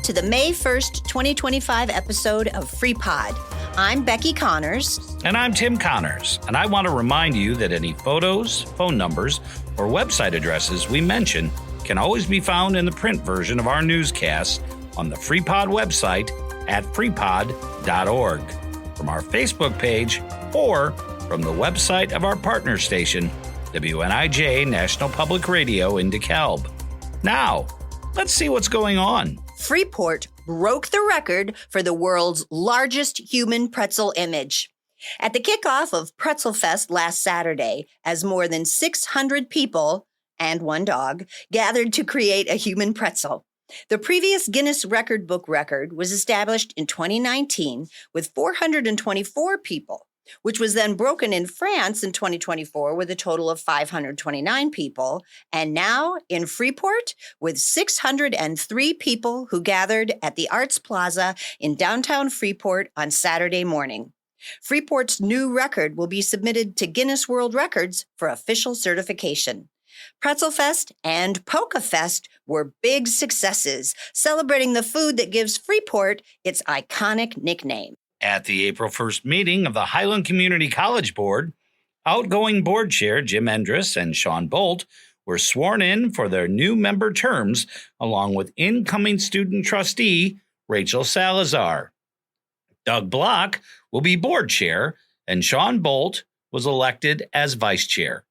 to the May 1st, 2025 episode of FreePod. I'm Becky Connors. And I'm Tim Connors. And I want to remind you that any photos, phone numbers, or website addresses we mention can always be found in the print version of our newscast on the FreePod website at freepod.org, from our Facebook page, or from the website of our partner station, WNIJ National Public Radio in DeKalb. Now, let's see what's going on. Freeport broke the record for the world's largest human pretzel image. At the kickoff of Pretzel Fest last Saturday, as more than 600 people and one dog gathered to create a human pretzel. The previous Guinness Record Book record was established in 2019 with 424 people, which was then broken in France in 2024 with a total of 529 people, and now in Freeport with 603 people who gathered at the Arts Plaza in downtown Freeport on Saturday morning. Freeport's new record will be submitted to Guinness World Records for official certification. Pretzel Fest and Polka Fest were big successes, celebrating the food that gives Freeport its iconic nickname. At the April 1st meeting of the Highland Community College Board, outgoing board chair Jim Endress and Sean Bolt were sworn in for their new member terms, along with incoming student trustee Rachel Salazar. Doug Block will be board chair, and Sean Bolt was elected as vice chair.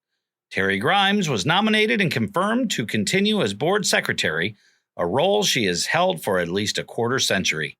Terry Grimes was nominated and confirmed to continue as board secretary, a role she has held for at least a quarter century.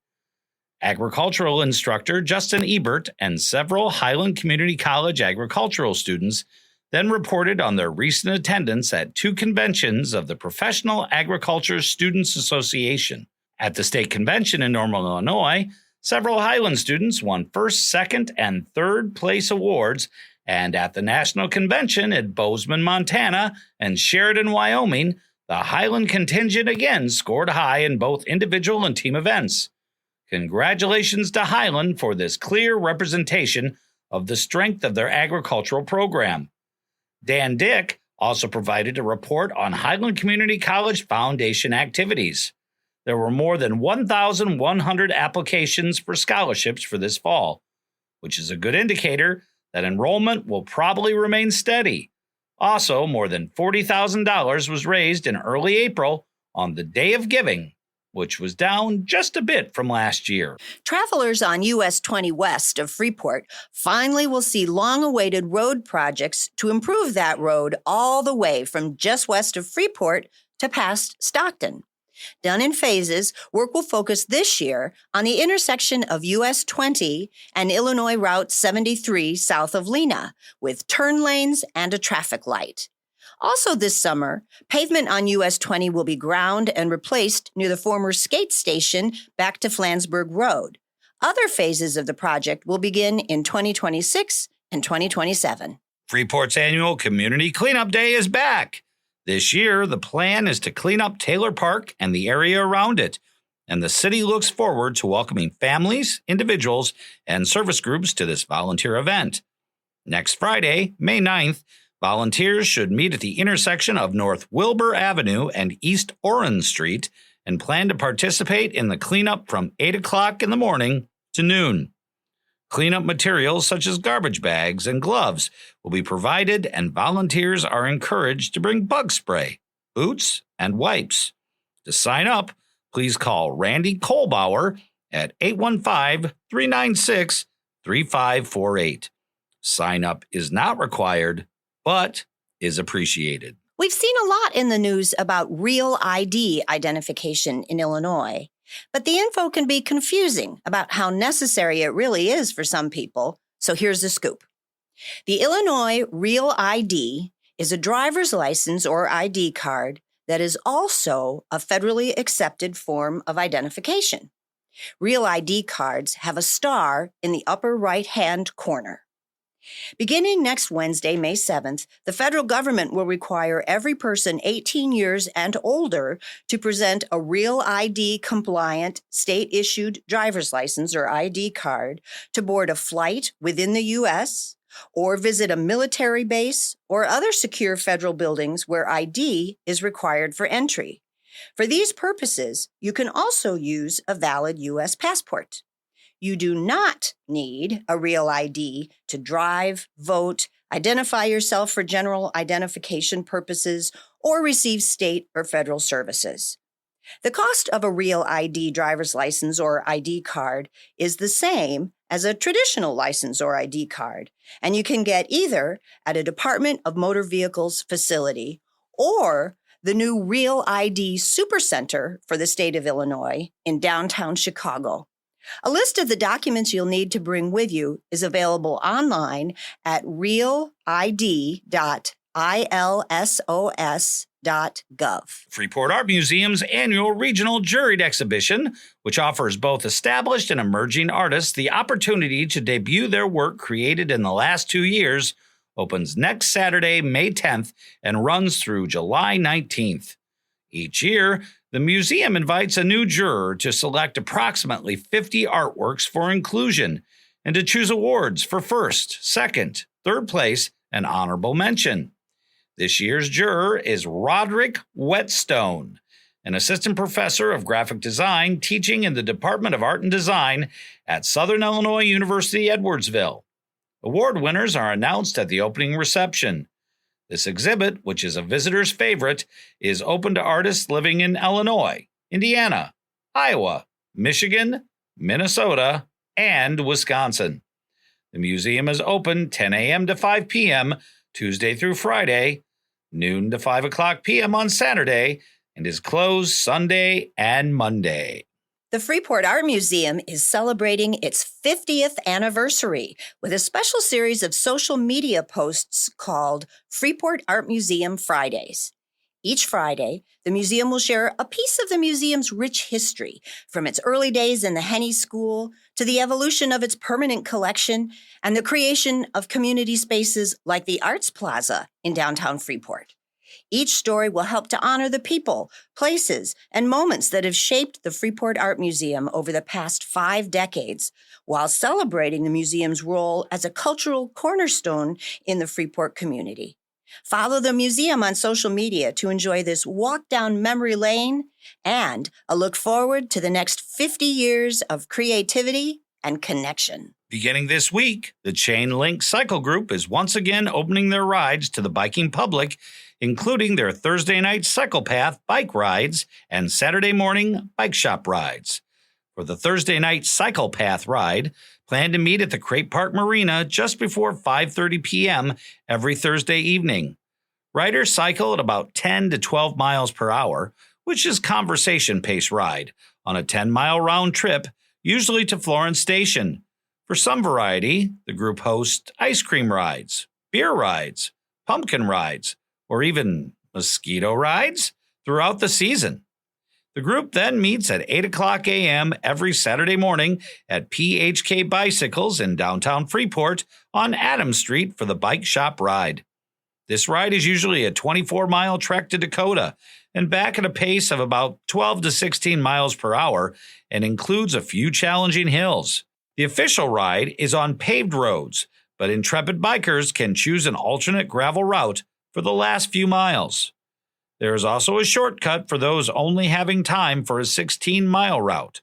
Agricultural instructor Justin Ebert and several Highland Community College agricultural students then reported on their recent attendance at two conventions of the Professional Agriculture Students Association. At the state convention in Normal, Illinois, several Highland students won first, second, and third place awards, and at the national convention at Bozeman, Montana, and Sheridan, Wyoming, the Highland contingent again scored high in both individual and team events. Congratulations to Highland for this clear representation of the strength of their agricultural program. Dan Dick also provided a report on Highland Community College Foundation activities. There were more than 1,100 applications for scholarships for this fall, which is a good indicator that enrollment will probably remain steady. Also, more than $40,000 was raised in early April on the Day of Giving, which was down just a bit from last year. Travelers on US 20 west of Freeport finally will see long-awaited road projects to improve that road all the way from just west of Freeport to past Stockton. Done in phases, work will focus this year on the intersection of US 20 and Illinois Route 73 south of Lena, with turn lanes and a traffic light. Also this summer, pavement on US 20 will be ground and replaced near the former skate station back to Flansburgh Road. Other phases of the project will begin in 2026 and 2027. Freeport's annual Community Cleanup Day is back. This year, the plan is to clean up Taylor Park and the area around it, and the city looks forward to welcoming families, individuals, and service groups to this volunteer event. Next Friday, May 9th, volunteers should meet at the intersection of North Wilbur Avenue and East Oren Street and plan to participate in the cleanup from 8 o'clock in the morning to noon. Cleanup materials such as garbage bags and gloves will be provided, and volunteers are encouraged to bring bug spray, boots, and wipes. To sign up, please call Randy Kohlbauer at 815-396-3548. Sign up is not required, but is appreciated. We've seen a lot in the news about real ID identification in Illinois, but the info can be confusing about how necessary it really is for some people, so here's the scoop. The Illinois Real ID is a driver's license or ID card that is also a federally accepted form of identification. Real ID cards have a star in the upper right-hand corner. Beginning next Wednesday, May 7th, the federal government will require every person 18 years and older to present a Real ID-compliant, state-issued driver's license or ID card to board a flight within the U.S. or visit a military base or other secure federal buildings where ID is required for entry. For these purposes, you can also use a valid U.S. passport. You do not need a real ID to drive, vote, identify yourself for general identification purposes, or receive state or federal services. The cost of a real ID driver's license or ID card is the same as a traditional license or ID card, and you can get either at a Department of Motor Vehicles facility or the new Real ID Supercenter for the state of Illinois in downtown Chicago. A list of the documents you'll need to bring with you is available online at realid.ilsos.gov. Freeport Art Museum's annual regional juried exhibition, which offers both established and emerging artists the opportunity to debut their work created in the last 2 years, opens next Saturday, May 10th, and runs through July 19th. Each year, the museum invites a new juror to select approximately 50 artworks for inclusion and to choose awards for first, second, third place, and honorable mention. This year's juror is Roderick Whetstone, an assistant professor of graphic design teaching in the Department of Art and Design at Southern Illinois University, Edwardsville. Award winners are announced at the opening reception. This exhibit, which is a visitor's favorite, is open to artists living in Illinois, Indiana, Iowa, Michigan, Minnesota, and Wisconsin. The museum is open 10 a.m. to 5 p.m. Tuesday through Friday, noon to 5 o'clock p.m. on Saturday, and is closed Sunday and Monday. The Freeport Art Museum is celebrating its 50th anniversary with a special series of social media posts called Freeport Art Museum Fridays. Each Friday, the museum will share a piece of the museum's rich history, from its early days in the Henny School to the evolution of its permanent collection and the creation of community spaces like the Arts Plaza in downtown Freeport. Each story will help to honor the people, places, and moments that have shaped the Freeport Art Museum over the past 5 decades, while celebrating the museum's role as a cultural cornerstone in the Freeport community. Follow the museum on social media to enjoy this walk down memory lane and a look forward to the next 50 years of creativity and connection. Beginning this week, the Chainlink Cycle Group is once again opening their rides to the biking public, including their Thursday night cycle path bike rides and Saturday morning bike shop rides. For the Thursday night cycle path ride, plan to meet at the Crate Park Marina just before 5:30 p.m. every Thursday evening. Riders cycle at about 10 to 12 miles per hour, which is conversation pace ride, on a 10-mile round trip, usually to Florence Station. For some variety, the group hosts ice cream rides, beer rides, pumpkin rides, or even mosquito rides throughout the season. The group then meets at 8 o'clock a.m. every Saturday morning at PHK Bicycles in downtown Freeport on Adams Street for the bike shop ride. This ride is usually a 24-mile trek to Dakota and back at a pace of about 12 to 16 miles per hour and includes a few challenging hills. The official ride is on paved roads, but intrepid bikers can choose an alternate gravel route for the last few miles. There is also a shortcut for those only having time for a 16-mile route.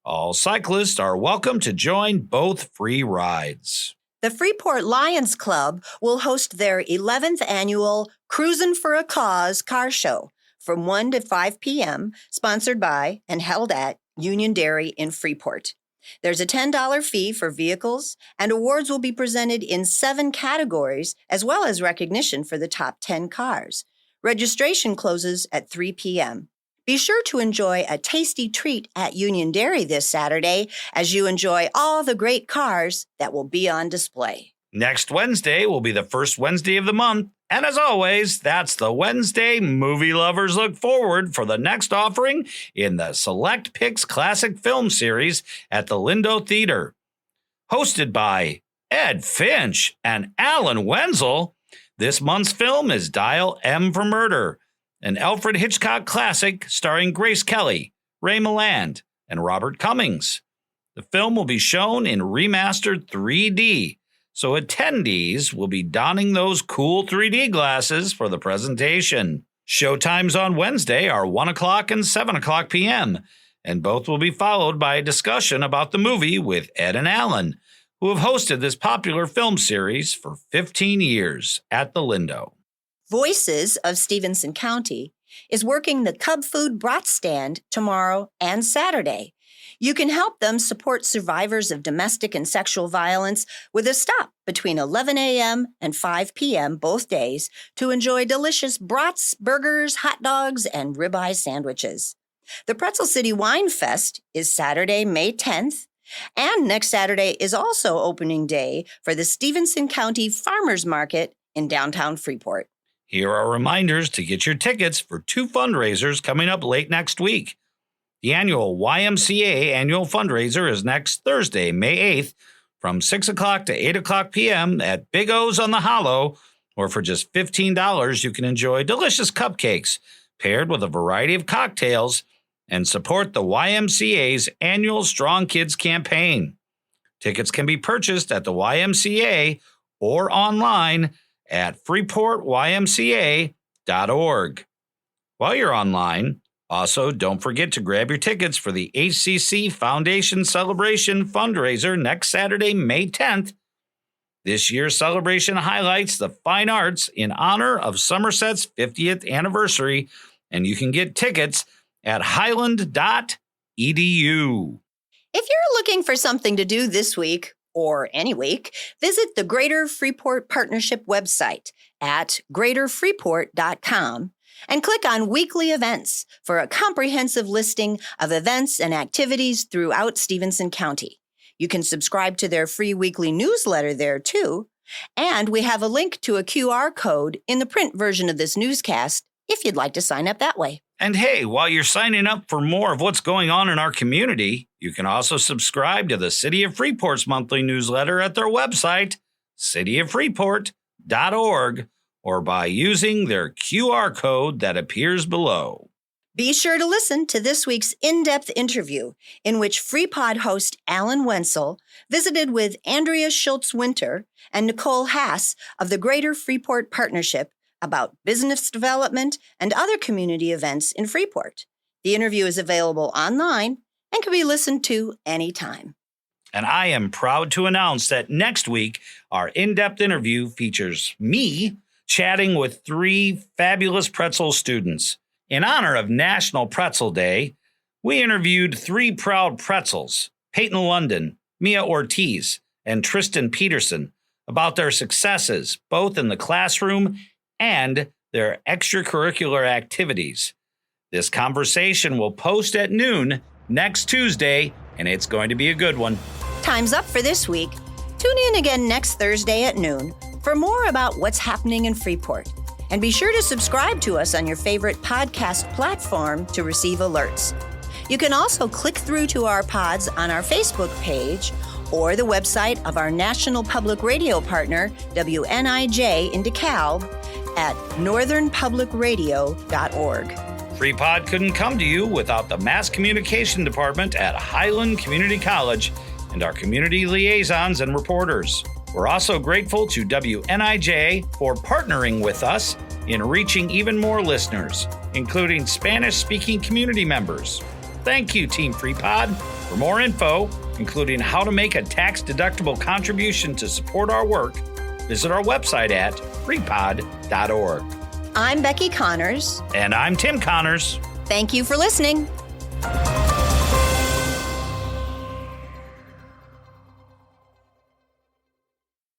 All cyclists are welcome to join both free rides. The Freeport Lions Club will host their 11th annual Cruisin' for a Cause car show from 1 to 5 p.m., sponsored by and held at Union Dairy in Freeport. There's a $10 fee for vehicles, and awards will be presented in 7 categories, as well as recognition for the top 10 cars. Registration closes at 3 p.m. Be sure to enjoy a tasty treat at Union Dairy this Saturday as you enjoy all the great cars that will be on display. Next Wednesday will be the first Wednesday of the month, and as always, that's the Wednesday movie lovers look forward for the next offering in the Select Picks Classic Film Series at the Lindo Theater. Hosted by Ed Finch and Alan Wenzel, this month's film is Dial M for Murder, an Alfred Hitchcock classic starring Grace Kelly, Ray Milland, and Robert Cummings. The film will be shown in remastered 3D, so attendees will be donning those cool 3D glasses for the presentation. Showtimes on Wednesday are 1 o'clock and 7 o'clock p.m., and both will be followed by a discussion about the movie with Ed and Alan, who have hosted this popular film series for 15 years at the Lindo. Voices of Stevenson County is working the Cub Food Brat Stand tomorrow and Saturday. You can help them support survivors of domestic and sexual violence with a stop between 11 a.m. and 5 p.m. both days to enjoy delicious brats, burgers, hot dogs, and ribeye sandwiches. The Pretzel City Wine Fest is Saturday, May 10th, and next Saturday is also opening day for the Stevenson County Farmers Market in downtown Freeport. Here are reminders to get your tickets for 2 fundraisers coming up late next week. The annual YMCA annual fundraiser is next Thursday, May 8th, from 6 o'clock to 8 o'clock p.m. at Big O's on the Hollow, or for just $15, you can enjoy delicious cupcakes paired with a variety of cocktails and support the YMCA's annual Strong Kids campaign. Tickets can be purchased at the YMCA or online at freeportymca.org. While you're online, also, don't forget to grab your tickets for the HCC Foundation Celebration fundraiser next Saturday, May 10th. This year's celebration highlights the fine arts in honor of Somerset's 50th anniversary, and you can get tickets at highland.edu. If you're looking for something to do this week, or any week, visit the Greater Freeport Partnership website at greaterfreeport.com. and click on Weekly Events for a comprehensive listing of events and activities throughout Stevenson County. You can subscribe to their free weekly newsletter there, too. And we have a link to a QR code in the print version of this newscast if you'd like to sign up that way. And hey, while you're signing up for more of what's going on in our community, you can also subscribe to the City of Freeport's monthly newsletter at their website, cityoffreeport.org, or by using their QR code that appears below. Be sure to listen to this week's in-depth interview in which FreePod host Alan Wenzel visited with Andrea Schultz-Winter and Nicole Haas of the Greater Freeport Partnership about business development and other community events in Freeport. The interview is available online and can be listened to anytime. And I am proud to announce that next week, our in-depth interview features me chatting with 3 fabulous Pretzel students. In honor of National Pretzel Day, we interviewed 3 proud Pretzels, Peyton London, Mia Ortiz, and Tristan Peterson, about their successes, both in the classroom and their extracurricular activities. This conversation will post at noon next Tuesday, and it's going to be a good one. Time's up for this week. Tune in again next Thursday at noon for more about what's happening in Freeport. And be sure to subscribe to us on your favorite podcast platform to receive alerts. You can also click through to our pods on our Facebook page or the website of our national public radio partner, WNIJ in DeKalb, at northernpublicradio.org. FreePod couldn't come to you without the Mass Communication Department at Highland Community College and our community liaisons and reporters. We're also grateful to WNIJ for partnering with us in reaching even more listeners, including Spanish-speaking community members. Thank you, Team FreePod. For more info, including how to make a tax-deductible contribution to support our work, visit our website at freepod.org. I'm Becky Connors. And I'm Tim Connors. Thank you for listening.